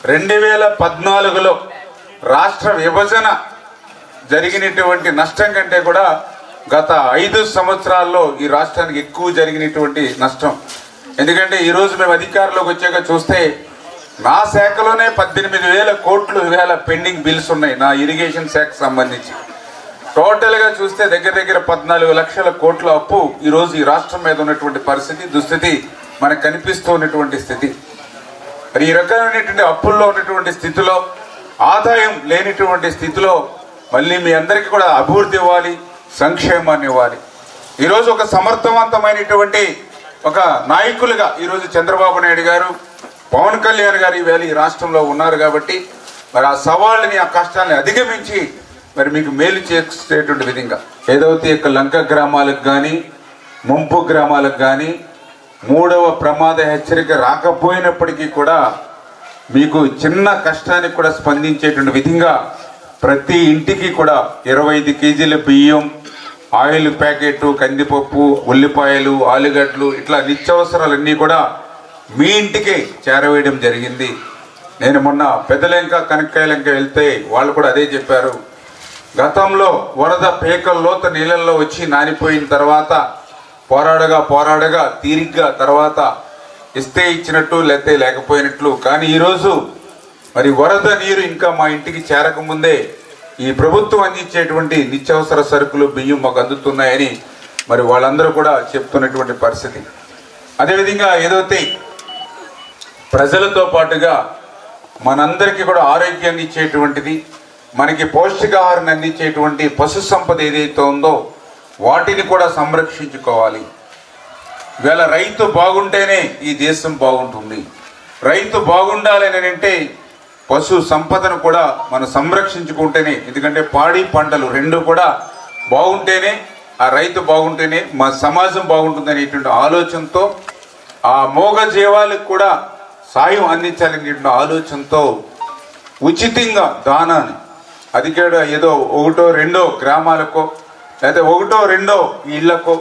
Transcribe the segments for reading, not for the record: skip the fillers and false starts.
2014లో రాష్ట్ర విభజన జరిగినటువంటి నష్టం కంటే కూడా గత 5 సంవత్సరాల్లో ఈ రాష్ట్రానికి ఎక్కువ జరిగినటువంటి నష్టం. ఎందుకంటే ఈరోజు మేము అధికారంలోకి వచ్చాక చూస్తే నా శాఖలోనే 18,000 కోట్లు ఇవాళ పెండింగ్ బిల్స్ ఉన్నాయి. నా ఇరిగేషన్ శాఖకు సంబంధించి టోటల్గా చూస్తే దగ్గర దగ్గర 14 లక్షల కోట్ల అప్పు ఈరోజు ఈ రాష్ట్రం మీద ఉన్నటువంటి పరిస్థితి, దుస్థితి మనకు కనిపిస్తూ ఉన్నటువంటి స్థితి. మరి ఈ రకమైనటువంటి అప్పుల్లో ఉన్నటువంటి స్థితిలో, ఆదాయం లేనిటువంటి స్థితిలో మళ్ళీ మీ అందరికీ కూడా అభివృద్ధి ఇవ్వాలి, సంక్షేమాన్ని ఇవ్వాలి. ఈరోజు ఒక సమర్థవంతమైనటువంటి ఒక నాయకులుగా ఈరోజు చంద్రబాబు నాయుడు గారు, పవన్ కళ్యాణ్ గారు ఈవేళ ఈ రాష్ట్రంలో ఉన్నారు కాబట్టి మరి ఆ సవాళ్ళని, ఆ కష్టాన్ని అధిగమించి మరి మీకు మేలు చేసేటువంటి విధంగా ఏదైతే ఇక లంక గ్రామాలకు కానీ, ముంపు గ్రామాలకు కానీ 3వ ప్రమాద హెచ్చరిక రాకపోయినప్పటికీ కూడా మీకు చిన్న కష్టానికి కూడా స్పందించేటువంటి విధంగా ప్రతి ఇంటికి కూడా 25 కేజీల బియ్యం, ఆయిల్ ప్యాకెట్, కందిపప్పు, ఉల్లిపాయలు, ఆలుగడ్డలు ఇట్లా నిత్యావసరాలన్నీ కూడా మీ ఇంటికే చేరవేయడం జరిగింది. నేను మొన్న పెద్దలంక, కనక్కాయలంక వెళ్తే వాళ్ళు కూడా అదే చెప్పారు. గతంలో వరద పేకల్లోత నీళ్ళల్లో వచ్చి నానిపోయిన తర్వాత పోరాడగా తీరిగ్గా తర్వాత ఇస్తే ఇచ్చినట్టు, లేతే లేకపోయినట్లు. కానీ ఈరోజు మరి వరద నీరు ఇంకా మా ఇంటికి చేరకముందే ఈ ప్రభుత్వం అందించేటువంటి నిత్యావసర సరుకులు, బియ్యం మాకు అందుతున్నాయని మరి వాళ్ళందరూ కూడా చెప్తున్నటువంటి పరిస్థితి. అదేవిధంగా ఏదైతే ప్రజలతో పాటుగా మనందరికీ కూడా ఆరోగ్యాన్ని ఇచ్చేటువంటిది, మనకి పౌష్టికాహారాన్ని అందించేటువంటి పశు సంపద ఏదైతే ఉందో వాటిని కూడా సంరక్షించుకోవాలి. ఇవాళ రైతు బాగుంటేనే ఈ దేశం బాగుంటుంది. రైతు బాగుండాలని అంటే పశు సంపదను కూడా మనం సంరక్షించుకుంటేనే, ఎందుకంటే పాడి పంటలు రెండు కూడా బాగుంటేనే, ఆ రైతు బాగుంటేనే మా సమాజం బాగుంటుంది అనేటువంటి ఆలోచనతో, ఆ మోగ జీవాలకు కూడా సాయం అందించాలనేటువంటి ఆలోచనతో ఉచితంగా దానాన్ని అది కూడా ఏదో 1-2 గ్రామాలకో, లేకపోతే 1-2 ఇళ్లకో,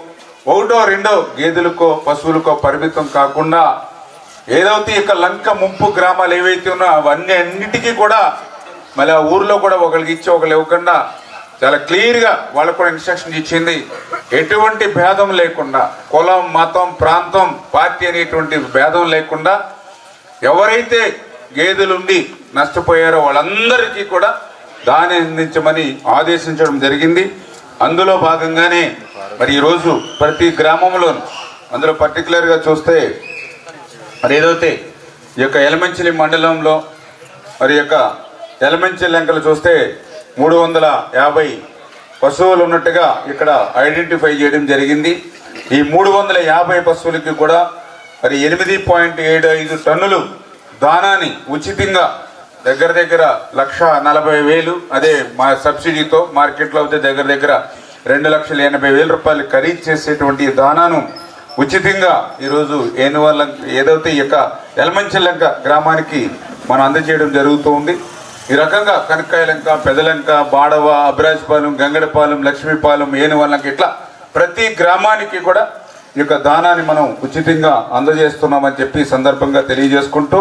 1-2 గేదెలకో, పశువులకో పరిమితం కాకుండా ఏదైతే ఇక లంక ముంపు గ్రామాలు ఏవైతే ఉన్నాయో అవన్నీ అన్నిటికీ కూడా మళ్ళీ ఆ ఊర్లో కూడా ఒకరికి ఇచ్చి ఒకరు ఇవ్వకుండా చాలా క్లియర్గా వాళ్ళకు కూడా ఇన్స్ట్రక్షన్ ఇచ్చింది. ఎటువంటి భేదం లేకుండా, కులం, మతం, ప్రాంతం, పార్టీ అనేటువంటి భేదం లేకుండా ఎవరైతే గేదెలుండి నష్టపోయారో వాళ్ళందరికీ కూడా దాన్ని అందించమని ఆదేశించడం జరిగింది. అందులో భాగంగానే మరి ఈరోజు ప్రతి గ్రామంలోనూ, అందులో పర్టికులర్గా చూస్తే మరి ఏదైతే ఈ యొక్క ఎలమంచిలి మండలంలో మరి యొక్క ఎలమంచిలి లంకలు చూస్తే 350 పశువులు ఉన్నట్టుగా ఇక్కడ ఐడెంటిఫై చేయడం జరిగింది. ఈ 350 పశువులకి కూడా మరి 8.75 టన్నులు దానాన్ని ఉచితంగా దగ్గర దగ్గర 1,40,000, అదే మా సబ్సిడీతో మార్కెట్లో అయితే దగ్గర దగ్గర 2,80,000 రూపాయలు ఖరీదు చేసేటువంటి దానాను ఉచితంగా ఈరోజు ఏదైతే ఈ యొక్క ఎలమంచిలంక గ్రామానికి మనం అందజేయడం జరుగుతూ ఉంది. ఈ రకంగా కనక్కాయలంక, పెదలంక, బాడవ, అబ్రాజ్పాలెం, గంగడపాలెం, లక్ష్మీపాలెం, ఏనువల్లంక ఇట్లా ప్రతి గ్రామానికి కూడా ఈ యొక్క దానాన్ని మనం ఉచితంగా అందజేస్తున్నామని చెప్పి సందర్భంగా తెలియజేసుకుంటూ